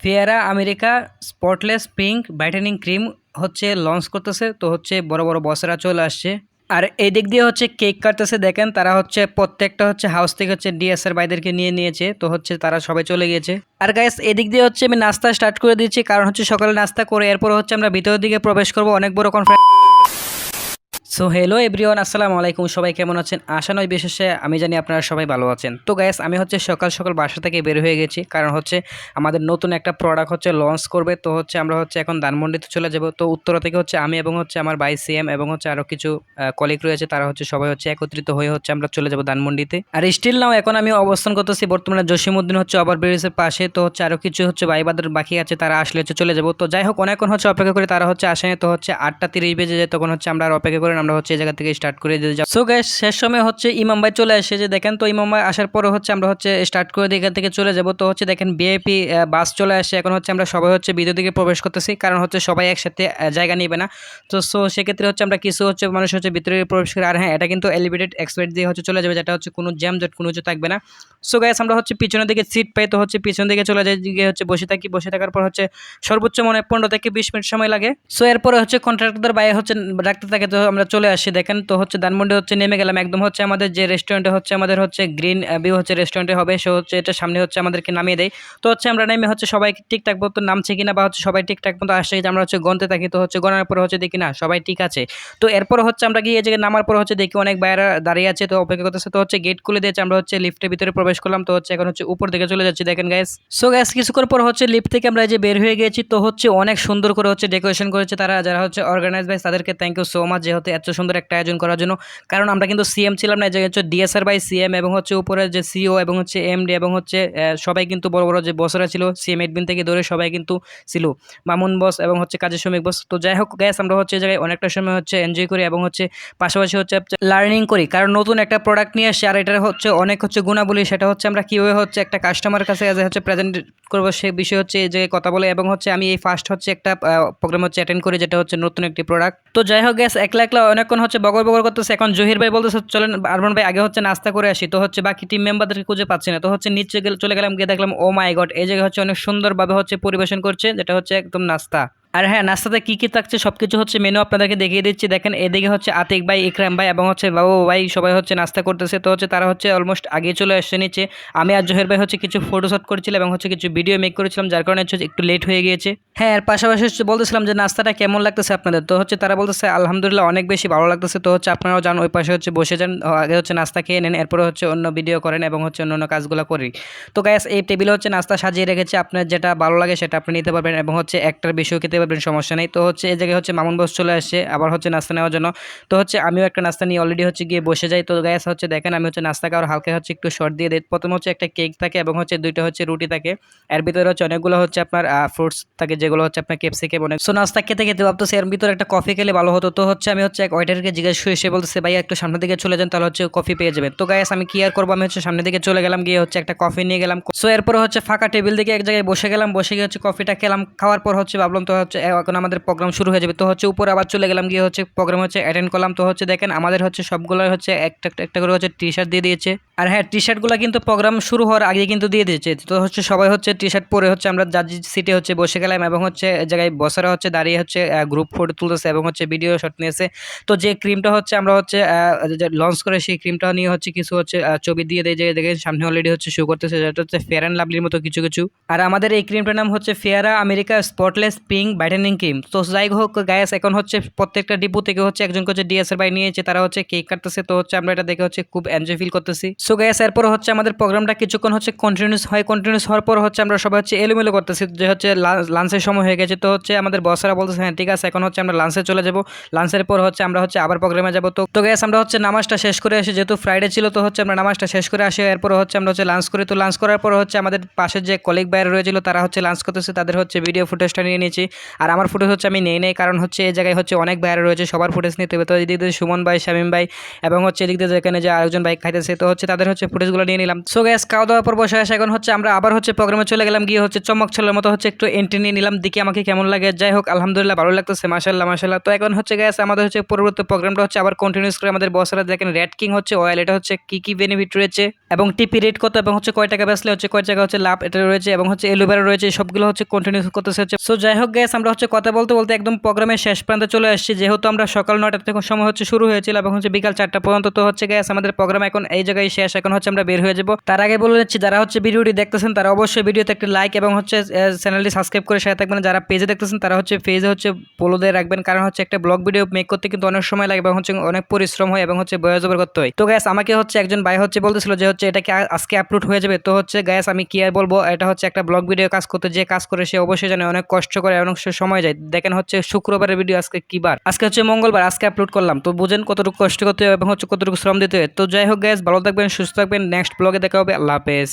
ফেয়ারা America spotless pink brightening cream হচ্ছে launch করতেছে। তো হচ্ছে বড় বড় বসেরা চলে আসছে। আর এই দিক দিয়ে হচ্ছে কেক কাটতেছে, দেখেন তারা হচ্ছে প্রত্যেকটা হচ্ছে হাউস থেকে হচ্ছে ডিএসআর বাইদেরকে নিয়ে নিয়েছে। তো হচ্ছে তারা সবাই চলে গিয়েছে। আর গাইস এদিক দিয়ে হচ্ছে আমি নাস্তা স্টার্ট করে দিচ্ছি, কারণ হচ্ছে সকালে নাস্তা করে এরপর হচ্ছে আমরা ভিতরের দিকে প্রবেশ করব। অনেক বড় কনফারেন্স। সো হ্যালো এভরিওয়ান, আসসালামু আলাইকুম। সবাই কেমন আছেন? আশা নয় বিশেষে আমি জানি আপনারা সবাই ভালো আছেন। তো গাইস আমি হচ্ছে সকাল সকাল বাসা থেকে বের হয়ে গেছি, কারণ হচ্ছে আমাদের নতুন একটা প্রোডাক্ট হচ্ছে লঞ্চ করবে। তো হচ্ছে আমরা হচ্ছে এখন ধানমন্ডিতে চলে যাব। তো উত্তরা থেকে হচ্ছে আমি এবং হচ্ছে আমার ভাই সিএম এবং হচ্ছে আরও কিছু কলিগ রয়েছে, তারা হচ্ছে সবাই হচ্ছে একত্রিত হয়ে হচ্ছে আমরা চলে যাব ধানমন্ডিতে। আর স্টিল নাও এখন আমি অবস্থান করতেছি বর্তমানে জসিমউদ্দিন হচ্ছে ওভারব্রিজের পাশে। তো হচ্ছে আরও কিছু হচ্ছে ভাইবাদের বাকি আছে, তারা আসলে হচ্ছে চলে যাব। তো যাই হোক অনেকক্ষণ হচ্ছে অপেক্ষা করে তারা হচ্ছে আসেনি। তো হচ্ছে 8:30 বেজে যায়, তখন হচ্ছে আমরা আর অপেক্ষা করে আমরা হচ্ছে এই জায়গা থেকে স্টার্ট করে দিয়ে যাবো। সো গাইস শেষ সময় হচ্ছে ইমাম ভাই চলে আসে, যে দেখেন। তো ইমাম ভাই আসার পরে হচ্ছে আমরা হচ্ছে স্টার্ট করে দিয়ে এখান থেকে চলে যাব। তো হচ্ছে দেখেন ভিআইপি বাস চলে আসে। এখন হচ্ছে আমরা সবাই হচ্ছে ভিতর দিকে প্রবেশ করতেছি, কারণ হচ্ছে সবাই একসাথে জায়গা নিবে না। তো সো সেক্ষেত্রে হচ্ছে আমরা কিছু হচ্ছে মানুষ হচ্ছে ভিতরে প্রবেশ করে। আর হ্যাঁ, এটা কিন্তু এলিভেটেড এক্সপেক্ট দিয়ে হচ্ছে চলে যাবে, যেটা হচ্ছে কোনো জ্যাম জট কোনো কিছু থাকবে না। সো গাইস আমরা হচ্ছে পিছনের দিকে সিট পাই। তো হচ্ছে পিছন দিকে চলে যাই, গিয়ে হচ্ছে বসে থাকি। বসে থাকার পর হচ্ছে সর্বোচ্চ মনে 15 থেকে 20 মিনিট সময় লাগে। সো এরপরে হচ্ছে কন্ট্রাক্টর বাইরে হচ্ছে ডাকতে থাকে। তো আমরা চলে আসি, দেখেন। তো হচ্ছে ধানমন্ডি হচ্ছে নেমে গেলাম একদম হচ্ছে আমাদের যে রেস্টুরেন্টে হচ্ছে আমাদের হচ্ছে গ্রিন ভিউ হচ্ছে রেস্টুরেন্টে হবে, সে হচ্ছে এটা সামনে হচ্ছে আমাদেরকে নামিয়ে দেয়। তো হচ্ছে আমরা নেমে হচ্ছে সবাই ঠিকঠাক মতো নামছে কিনা বা হচ্ছে সবাই ঠিকঠাক মতো আসছে, আমরা হচ্ছে গনতে থাকি। তো হচ্ছে গণার পর হচ্ছে দেখি না সবাই ঠিক আছে। তো এরপর হচ্ছে আমরা গিয়ে এই জায়গায় নামার পর হচ্ছে দেখি অনেক বাইরে দাঁড়িয়ে আছে, তো অপেক্ষা করতেছে। তো হচ্ছে গেট খুলে দিয়েছে, আমরা হচ্ছে লিফটের ভিতরে প্রবেশ করলাম। তো হচ্ছে এখন হচ্ছে উপর দিকে চলে যাচ্ছি, দেখেন গাইস। সো গাইস কিছুক্ষণ পর হচ্ছে লিফট থেকে আমরা এই যে বের হয়ে গেছি। তো হচ্ছে অনেক সুন্দর করে হচ্ছে ডেকোরেশন করেছে তারা, যারা হচ্ছে অর্গানাইজ ভাই, তাদেরকে থ্যাংক ইউ সো মাচ, যেহেতু এত সুন্দর একটা আয়োজন করার জন্য। কারণ আমরা কিন্তু সিএম ছিলাম না, এই জায়গায় হচ্ছে ডিএসআর বাই সিএম এবং হচ্ছে উপরে যে সিও এবং হচ্ছে এমডি এবং হচ্ছে সবাই কিন্তু বড় বড় যে বসরা ছিল, সিএম এডমিন থেকে ধরে সবাই কিন্তু ছিল, মামুন বস এবং হচ্ছে কাজী শ্রমিক বস। তো যাই হোক গ্যাস আমরা হচ্ছে এই জায়গায় অনেকটা সময় হচ্ছে এনজয় করি এবং হচ্ছে পাশাপাশি হচ্ছে লার্নিং করি, কারণ নতুন একটা প্রোডাক্ট নিয়ে আসছে। আর এটার হচ্ছে অনেক হচ্ছে গুণাবলী, সেটা হচ্ছে আমরা কীভাবে হচ্ছে একটা কাস্টমারের কাছে হচ্ছে প্রেজেন্ট করবো, সে বিষয়ে হচ্ছে এই জায়গায় কথা বলে। এবং হচ্ছে আমি এই ফার্স্ট হচ্ছে একটা প্রোগ্রাম হচ্ছে অ্যাটেন্ড করি, যেটা হচ্ছে নতুন একটি প্রোডাক্ট। তো যাই হোক গ্যাস একলা একলা অনেকক্ষণ হচ্ছে বগর বগর করতেছে। এখন জহির ভাই বলতেছে চলেন আরমান ভাই আগে হচ্ছে নাস্তা করে আসি। তো হচ্ছে বাকি টিম মেম্বারদেরকে খুঁজে পাচ্ছি না। তো হচ্ছে নিচে চলে গেলাম, গিয়ে দেখলাম ও মাই গড, এই জায়গায় হচ্ছে অনেক সুন্দরভাবে হচ্ছে পরিবেশন করছে, যেটা হচ্ছে একদম নাস্তা। আর হ্যাঁ, নাস্তাতে কী কী থাকছে সব কিছু হচ্ছে মেনু আপনাদেরকে দেখিয়ে দিচ্ছি। দেখেন এদিকে হচ্ছে আতিক ভাই, ইকরাম ভাই এবং হচ্ছে বাবু ভাই সবাই হচ্ছে নাস্তা করতেছে। তো হচ্ছে তারা হচ্ছে অলমোস্ট আগে চলে আসছে নিচে। আমি আর জহের ভাই হচ্ছে কিছু ফটোশ্যুট করেছিলাম এবং হচ্ছে কিছু ভিডিও মেক করেছিলাম, যার কারণে হচ্ছে একটু লেট হয়ে গিয়েছে। হ্যাঁ, আর পাশাপাশি হচ্ছে বলতেছিলাম যে নাস্তাটা কেমন লাগতেছে আপনাদের। তো হচ্ছে তারা বলতেছে আলহামদুলিল্লাহ অনেক বেশি ভালো লাগতেছে। তো হচ্ছে আপনারাও যান ওই পাশে হচ্ছে বসে যান, আগে হচ্ছে নাস্তা খেয়ে নেন, এরপরে হচ্ছে অন্য ভিডিও করেন এবং হচ্ছে অন্য কাজগুলো করি। তো গ্যাস এই টেবিলে হচ্ছে নাস্তা সাজিয়ে রেখেছে, আপনার যেটা ভালো লাগে সেটা আপনি নিতে পারবেন এবং হচ্ছে একটার বেশিও খেতে পারবেন, সমস্যা নেই। তো হচ্ছে এই জায়গায় হচ্ছে মামুন বস চলে আসছে আবার হচ্ছে নাস্তা নেওয়ার জন্য। তো হচ্ছে আমিও একটা নাস্তা নিয়ে অলরেডি হচ্ছে গিয়ে বসে যাই। তো গ্যাস হচ্ছে দেখেন আমি হচ্ছে নাস্তা খাওয়ার হালকা হচ্ছে একটু শর্ট দিয়ে দিই। প্রথমে হচ্ছে একটা কেক থাকে এবং হচ্ছে দুইটা হচ্ছে রুটি থাকে, এর ভিতরে হচ্ছে অনেকগুলো হচ্ছে আপনার ফ্রুটস থাকে, যেগুলো হচ্ছে আপনার ক্যাপসিকাম অনেক। সো নাস্তা খেতে খেতে ভাবতেছি এর ভিতরে একটা কফি খেলে ভালো হতো। তো হচ্ছে আমি হচ্ছে এক ওয়েটারকে জিজ্ঞেস করে, সে বলতেছে ভাইয়া একটু সামনের দিকে চলে যান, তাহলে হচ্ছে কফি পেয়ে যাবেন। তো গাইস আমি কি আর করবো, আমি হচ্ছে সামনের দিকে চলে গেলাম, গিয়ে হচ্ছে একটা কফি নিয়ে গেলাম। সো এরপরে হচ্ছে ফাঁকা টেবিল দিকে এক জায়গায় বসে গেলাম, বসে গিয়ে হচ্ছে কফিটা খেলাম। খাওয়ার পর হচ্ছে ভাবলাম তো হচ্ছে এখন আমাদের প্রোগ্রাম শুরু হয়ে যাবে। তো হচ্ছে উপরে আবার চলে গেলাম, গিয়ে হচ্ছে প্রোগ্রাম হচ্ছে অ্যাটেন্ড করলাম। তো হচ্ছে দেখেন আমাদের হচ্ছে সবগুলো হচ্ছে একটা একটা করে হচ্ছে টি শার্ট দিয়ে দিয়েছে। আর হ্যাঁ, টি শার্টগুলো কিন্তু প্রোগ্রাম শুরু হওয়ার আগে কিন্তু দিয়ে দিয়েছে। তো হচ্ছে সবাই হচ্ছে টি শার্ট পরে হচ্ছে আমরা জাজ সিটে হচ্ছে বসে গেলাম এবং হচ্ছে জায়গায় বসারা হচ্ছে দাঁড়িয়ে হচ্ছে গ্রুপ ফটো তুলতেছে এবং হচ্ছে ভিডিও শট নিয়েছে। তো যে ক্রিমটা হচ্ছে আমরা হচ্ছে লঞ্চ করে, সেই ক্রিমটা নিয়ে হচ্ছে কিছু হচ্ছে ছবি দিয়ে দেয়, যে দেখেন সামনে অলরেডি হচ্ছে শো করতেছে, যেটা হচ্ছে ফেয়ার অ্যান্ড লাভলির মতো কিছু কিছু। আর আমাদের এই ক্রিমটার নাম হচ্ছে ফেয়ারা America spotless pink brightening cream. তো যাই হোক গায়েস এখন হচ্ছে প্রত্যেকটা ডিপো থেকে হচ্ছে একজনকে হচ্ছে ডিএসআর বাই নিয়েছে, তারা হচ্ছে কেক কাটতেছে। তো হচ্ছে আমরা এটা দেখে হচ্ছে খুব এনজয় ফিল করতেছি। সো গায়েস এরপর হচ্ছে আমাদের প্রোগ্রামটা কিছুক্ষণ হচ্ছে কন্টিনিউস হওয়ার পর হচ্ছে আমরা সবাই হচ্ছে এলোমেলো করতেছি, যে হচ্ছে লাঞ্চের সময় হয়ে গেছে। তো হচ্ছে আমাদের বসরা বলতেছে হ্যাঁ ঠিক আছে, এখন হচ্ছে আমরা লাঞ্চে চলে যাবো। লাঞ্চের পর হচ্ছে আমরা হচ্ছে আবার প্রোগ্রামে যাবো। তো গায়েস আমরা হচ্ছে নামাজটা শেষ করে আসি, যেহেতু ফ্রাইডে ছিল। তো হচ্ছে আমরা নামাজটা শেষ করে আসি, এরপর হচ্ছে আমরা হচ্ছে লাঞ্চ করি। তো লাঞ্চ করার পর হচ্ছে আমাদের পাশের যে কলিগ বাইরে রয়েছিল, তারা হচ্ছে লাঞ্চ করতেছে, তাদের হচ্ছে ভিডিও ফুটেজটা নিয়ে নিয়েছি। আর আমার ফুটেজ হচ্ছে আমি নেই, কারণ হচ্ছে এই জায়গায় হচ্ছে অনেক বাইরে রয়েছে, সবার ফুটেজ নিতে হবে। তো এদিক দিয়ে সুমন ভাই, শামীম ভাই এবং হচ্ছে এদিক দিয়ে যেখানে যে আরেকজন বাইক খাইতেছে, তো হচ্ছে তাদের হচ্ছে ফুটেজগুলো নিয়ে নিলাম। সো গ্যাস খাওয়া দাওয়ার পর বসে আসে এখন হচ্ছে আমরা আবার হচ্ছে প্রোগ্রামে চলে গেলাম, গিয়ে হচ্ছে চমক ছলের মতো হচ্ছে একটু এন্ট্রি নিয়ে নিলাম, দেখি আমাকে কেমন লাগে। যাই হোক আলহামদুলিল্লাহ ভালো লাগতেছে, মাশাআল্লাহ মাশাআল্লাহ। তো এখন হচ্ছে গ্যাস আমাদের হচ্ছে পরবর্তী প্রোগ্রামটা হচ্ছে আবার কন্টিনিউস করে আমাদের বসরা দেখেন রেড কিং হচ্ছে অয়েল, এটা হচ্ছে কি বেনিফিট রয়েছে এবং টিপি রেট কত এবং হচ্ছে কয় টাকা বেচলে হচ্ছে কয় টাকা হচ্ছে লাভ এটা রয়েছে এবং হচ্ছে এলোভেরা রয়েছে, সবগুলো হচ্ছে কন্টিনিউ করতেছে হচ্ছে। সো যাই হোক গ্যাস আমরা হচ্ছে কথা বলতে বলতে একদম প্রোগ্রামের শেষ প্রান্তে চলে আসছি, যেহেতু আমরা সকাল 9টা থেকে সময় হচ্ছে শুরু হয়েছিল এবং হচ্ছে বিকাল 4টা পর্যন্ত। তো হচ্ছে গ্যাস আমাদের প্রোগ্রাম এখন এই জায়গায় শেষ, এখন হচ্ছে আমরা বের হয়ে যাব। তার আগে বলে দিচ্ছি যারা হচ্ছে ভিডিওটি দেখতেছেন তারা অবশ্যই ভিডিওতে একটি লাইক এবং হচ্ছে চ্যানেলটি সাবস্ক্রাইব করে সাথে থাকবেন। যারা পেজে দেখতেছেন তারা হচ্ছে পেজে হচ্ছে ফলো দিয়ে রাখবেন, কারণ হচ্ছে একটা ব্লগ ভিডিও মেক করতে কিন্তু অনেক সময় লাগে এবং হচ্ছে অনেক পরিশ্রম হয় এবং হচ্ছে ভয়েস ওভার করতে হয়। তো গ্যাস আমাকে হচ্ছে একজন ভাই হচ্ছে বলতেছিল যে হচ্ছে এটা কি আজকে আপলোড হয়ে যাবে। তো হচ্ছে গ্যাস আমি কি আর বলবো, এটা হচ্ছে একটা ব্লগ ভিডিও কাজ করতে যে কাজ করে সে অবশ্যই জানে অনেক কষ্ট করে অনেক সময় যায়। দেখেন হচ্ছে শুক্রবারের ভিডিও, আজকে কি বার, আজকে হচ্ছে মঙ্গলবার, আজকে আপলোড করলাম। তো বুঝেন কতটুকু কষ্ট করতে হবে এবং হচ্ছে কতটুকু শ্রম দিতে হয়। তো যাই হোক গ্যাস ভালো থাকবেন, সুস্থ থাকবেন, নেক্সট ব্লগে দেখা হবে, আল্লাহ হাফেজ।